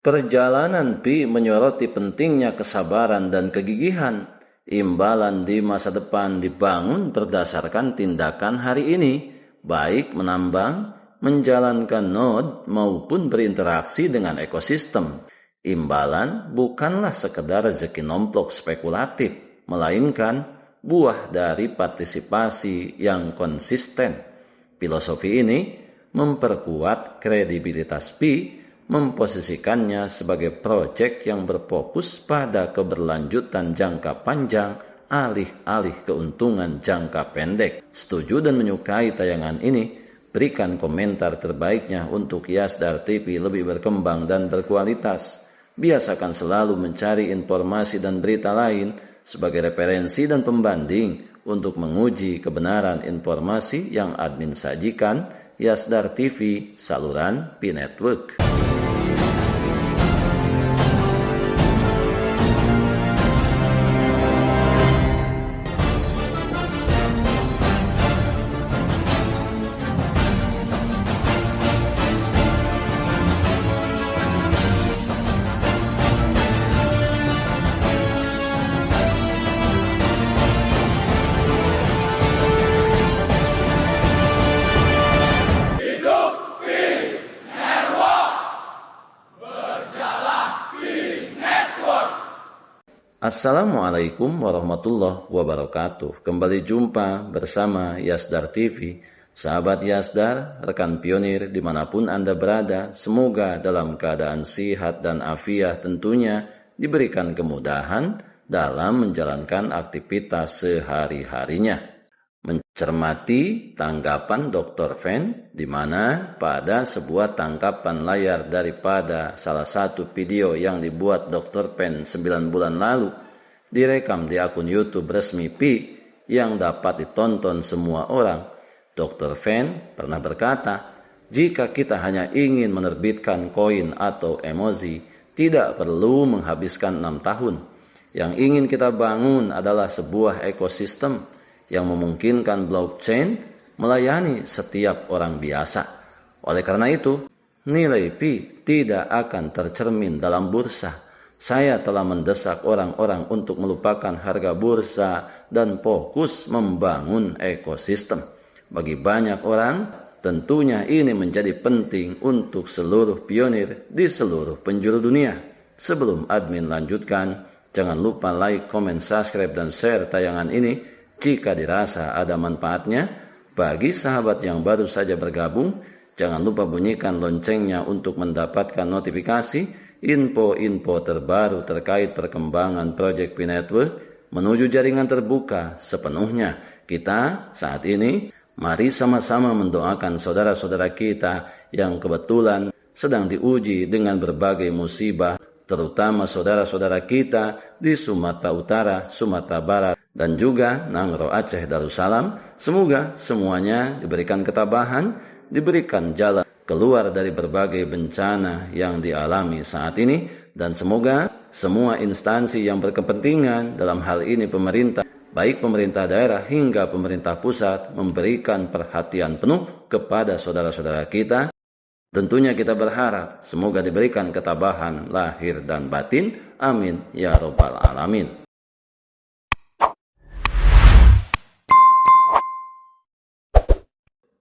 Perjalanan Pi menyoroti pentingnya kesabaran dan kegigihan. Imbalan di masa depan dibangun berdasarkan tindakan hari ini, baik menambang, menjalankan node maupun berinteraksi dengan ekosistem. Imbalan bukanlah sekedar rezeki nomplok spekulatif, melainkan buah dari partisipasi yang konsisten. Filosofi ini memperkuat kredibilitas Pi, memposisikannya sebagai proyek yang berfokus pada keberlanjutan jangka panjang alih-alih keuntungan jangka pendek. Setuju dan menyukai tayangan ini? Berikan komentar terbaiknya untuk Yasdar TV lebih berkembang dan berkualitas. Biasakan selalu mencari informasi dan berita lain sebagai referensi dan pembanding untuk menguji kebenaran informasi yang admin sajikan. Yasdar TV, saluran Pi Network. Assalamualaikum warahmatullahi wabarakatuh. Kembali jumpa bersama Yasdar TV. Sahabat Yasdar, rekan pionir dimanapun Anda berada, semoga dalam keadaan sihat dan afiat tentunya diberikan kemudahan dalam menjalankan aktivitas sehari-harinya. Mencermati tanggapan Dr. Fan, di mana pada sebuah tangkapan layar daripada salah satu video yang dibuat Dr. Fan 9 bulan lalu, direkam di akun YouTube resmi Pi yang dapat ditonton semua orang. Dr. Fan pernah berkata, jika kita hanya ingin menerbitkan koin atau emoji, tidak perlu menghabiskan 6 tahun. Yang ingin kita bangun adalah sebuah ekosistem yang memungkinkan blockchain melayani setiap orang biasa. Oleh karena itu, nilai Pi tidak akan tercermin dalam bursa. Saya telah mendesak orang-orang untuk melupakan harga bursa dan fokus membangun ekosistem. Bagi banyak orang, tentunya ini menjadi penting untuk seluruh pionir di seluruh penjuru dunia. Sebelum admin lanjutkan, jangan lupa like, comment, subscribe, dan share tayangan ini jika dirasa ada manfaatnya. Bagi sahabat yang baru saja bergabung, jangan lupa bunyikan loncengnya untuk mendapatkan notifikasi info-info terbaru terkait perkembangan Project Pi Network menuju jaringan terbuka sepenuhnya. Kita saat ini, mari sama-sama mendoakan saudara-saudara kita yang kebetulan sedang diuji dengan berbagai musibah, terutama saudara-saudara kita di Sumatera Utara, Sumatera Barat, dan juga Nangro Aceh Darussalam. Semoga semuanya diberikan ketabahan, diberikan jalan keluar dari berbagai bencana yang dialami saat ini, dan semoga semua instansi yang berkepentingan, dalam hal ini pemerintah, baik pemerintah daerah hingga pemerintah pusat, memberikan perhatian penuh kepada saudara-saudara kita. Tentunya kita berharap semoga diberikan ketabahan lahir dan batin. Amin ya robbal alamin.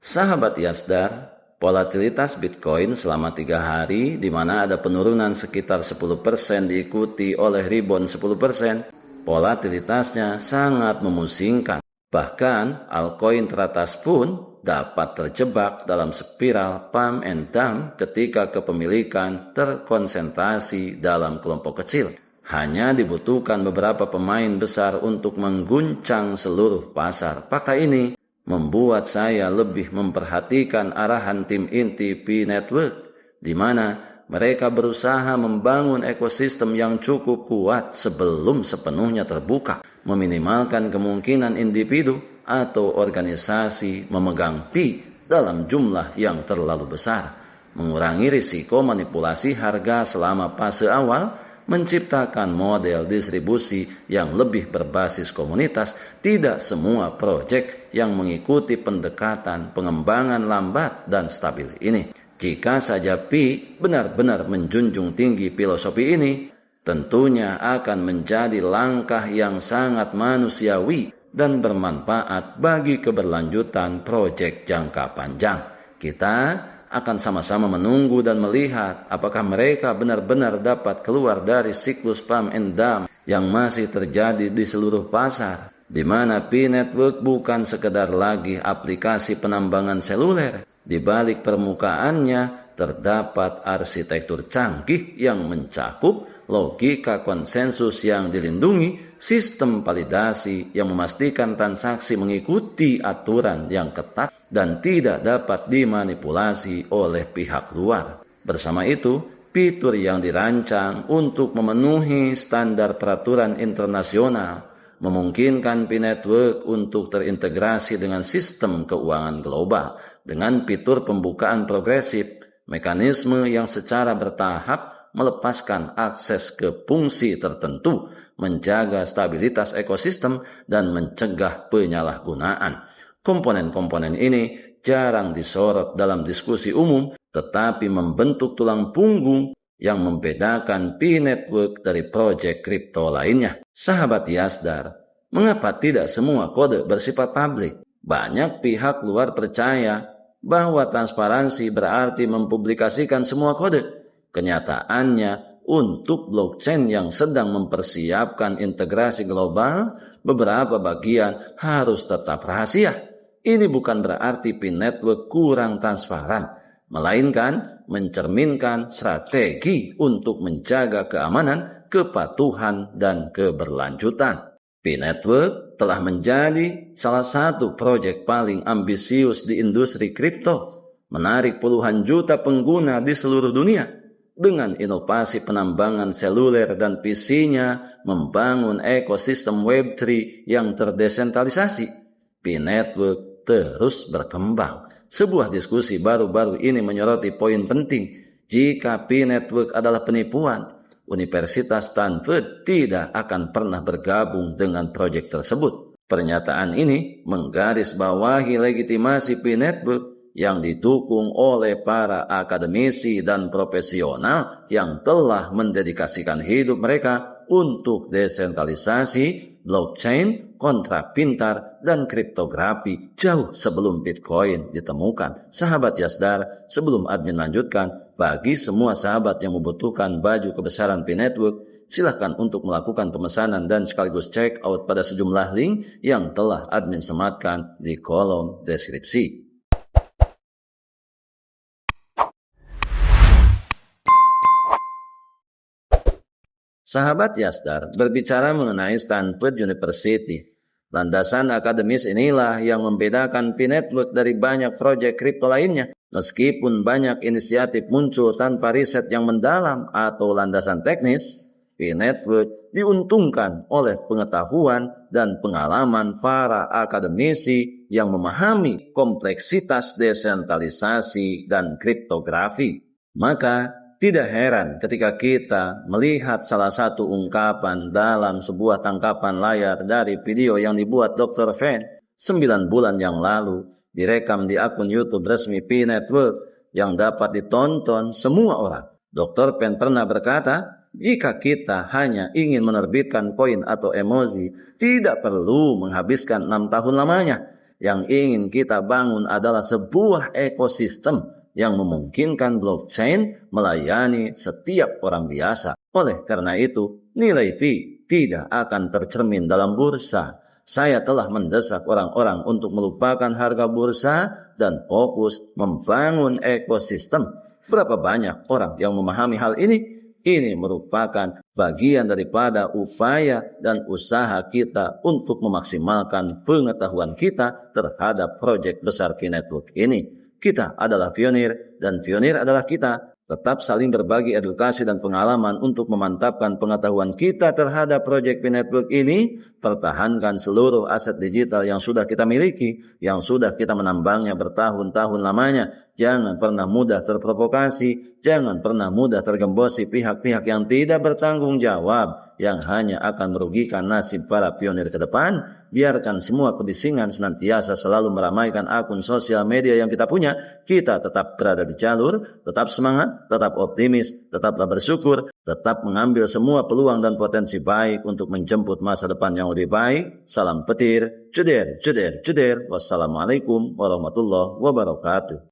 Sahabat Yasdar, volatilitas Bitcoin selama 3 hari di mana ada penurunan sekitar 10% diikuti oleh rebound 10%. Volatilitasnya sangat memusingkan. Bahkan altcoin teratas pun dapat terjebak dalam spiral pump and dump ketika kepemilikan terkonsentrasi dalam kelompok kecil. Hanya dibutuhkan beberapa pemain besar untuk mengguncang seluruh pasar. Fakta ini membuat saya lebih memperhatikan arahan tim inti Pi Network, di mana mereka berusaha membangun ekosistem yang cukup kuat sebelum sepenuhnya terbuka, meminimalkan kemungkinan individu atau organisasi memegang Pi dalam jumlah yang terlalu besar, mengurangi risiko manipulasi harga selama fase awal, menciptakan model distribusi yang lebih berbasis komunitas. Tidak semua proyek yang mengikuti pendekatan pengembangan lambat dan stabil ini. Jika saja Pi benar-benar menjunjung tinggi filosofi ini, tentunya akan menjadi langkah yang sangat manusiawi dan bermanfaat bagi keberlanjutan proyek jangka panjang. Kita akan sama-sama menunggu dan melihat apakah mereka benar-benar dapat keluar dari siklus pump and dump yang masih terjadi di seluruh pasar, di mana Pi Network bukan sekedar lagi aplikasi penambangan seluler. Di balik permukaannya terdapat arsitektur canggih yang mencakup logika konsensus yang dilindungi, sistem validasi yang memastikan transaksi mengikuti aturan yang ketat dan tidak dapat dimanipulasi oleh pihak luar. Bersama itu, fitur yang dirancang untuk memenuhi standar peraturan internasional memungkinkan Pi Network untuk terintegrasi dengan sistem keuangan global dengan fitur pembukaan progresif, mekanisme yang secara bertahap melepaskan akses ke fungsi tertentu, menjaga stabilitas ekosistem, dan mencegah penyalahgunaan. Komponen-komponen ini jarang disorot dalam diskusi umum, tetapi membentuk tulang punggung yang membedakan Pi Network dari proyek kripto lainnya. Sahabat Yasdar, mengapa tidak semua kode bersifat publik? Banyak pihak luar percaya bahwa transparansi berarti mempublikasikan semua kode. Kenyataannya, untuk blockchain yang sedang mempersiapkan integrasi global, beberapa bagian harus tetap rahasia. Ini bukan berarti Pi Network kurang transparan, melainkan mencerminkan strategi untuk menjaga keamanan, kepatuhan, dan keberlanjutan. Pi Network telah menjadi salah satu proyek paling ambisius di industri kripto, menarik puluhan juta pengguna di seluruh dunia. Dengan inovasi penambangan seluler dan PC-nya membangun ekosistem Web3 yang terdesentralisasi, Pi Network terus berkembang. Sebuah diskusi baru-baru ini menyoroti poin penting. Jika Pi Network adalah penipuan, Universitas Stanford tidak akan pernah bergabung dengan proyek tersebut. Pernyataan ini menggarisbawahi legitimasi Pi Network yang didukung oleh para akademisi dan profesional yang telah mendedikasikan hidup mereka untuk desentralisasi, blockchain, kontrak pintar, dan kriptografi jauh sebelum Bitcoin ditemukan. Sahabat Yasdar, sebelum admin lanjutkan, bagi semua sahabat yang membutuhkan baju kebesaran Pi Network, silakan untuk melakukan pemesanan dan sekaligus check out pada sejumlah link yang telah admin sematkan di kolom deskripsi. Sahabat Yasdar, berbicara mengenai Stanford University, landasan akademis inilah yang membedakan Pi Network dari banyak proyek kripto lainnya. Meskipun banyak inisiatif muncul tanpa riset yang mendalam atau landasan teknis, Pi Network diuntungkan oleh pengetahuan dan pengalaman para akademisi yang memahami kompleksitas desentralisasi dan kriptografi. Maka, tidak heran ketika kita melihat salah satu ungkapan dalam sebuah tangkapan layar dari video yang dibuat Dr. Fan 9 bulan yang lalu, direkam di akun YouTube resmi Pi Network yang dapat ditonton semua orang. Dr. Fan pernah berkata, jika kita hanya ingin menerbitkan koin atau emoji, tidak perlu menghabiskan 6 tahun lamanya. Yang ingin kita bangun adalah sebuah ekosistem yang memungkinkan blockchain melayani setiap orang biasa. Oleh karena itu, nilai Pi tidak akan tercermin dalam bursa. Saya telah mendesak orang-orang untuk melupakan harga bursa dan fokus membangun ekosistem. Berapa banyak orang yang memahami hal ini? Ini merupakan bagian daripada upaya dan usaha kita untuk memaksimalkan pengetahuan kita terhadap proyek besar Pi Network ini. Kita adalah pionir dan pionir adalah kita. Tetap saling berbagi edukasi dan pengalaman untuk memantapkan pengetahuan kita terhadap proyek Pi Network ini. Pertahankan seluruh aset digital yang sudah kita miliki, yang sudah kita menambangnya bertahun-tahun lamanya. Jangan pernah mudah terprovokasi, jangan pernah mudah tergembosi pihak-pihak yang tidak bertanggung jawab, yang hanya akan merugikan nasib para pionir ke depan. Biarkan semua kebisingan senantiasa selalu meramaikan akun sosial media yang kita punya. Kita tetap berada di jalur, tetap semangat, tetap optimis, tetaplah bersyukur, tetap mengambil semua peluang dan potensi baik untuk menjemput masa depan yang lebih baik. Salam petir, cuder, cuder, cuder. Wassalamualaikum warahmatullahi wabarakatuh.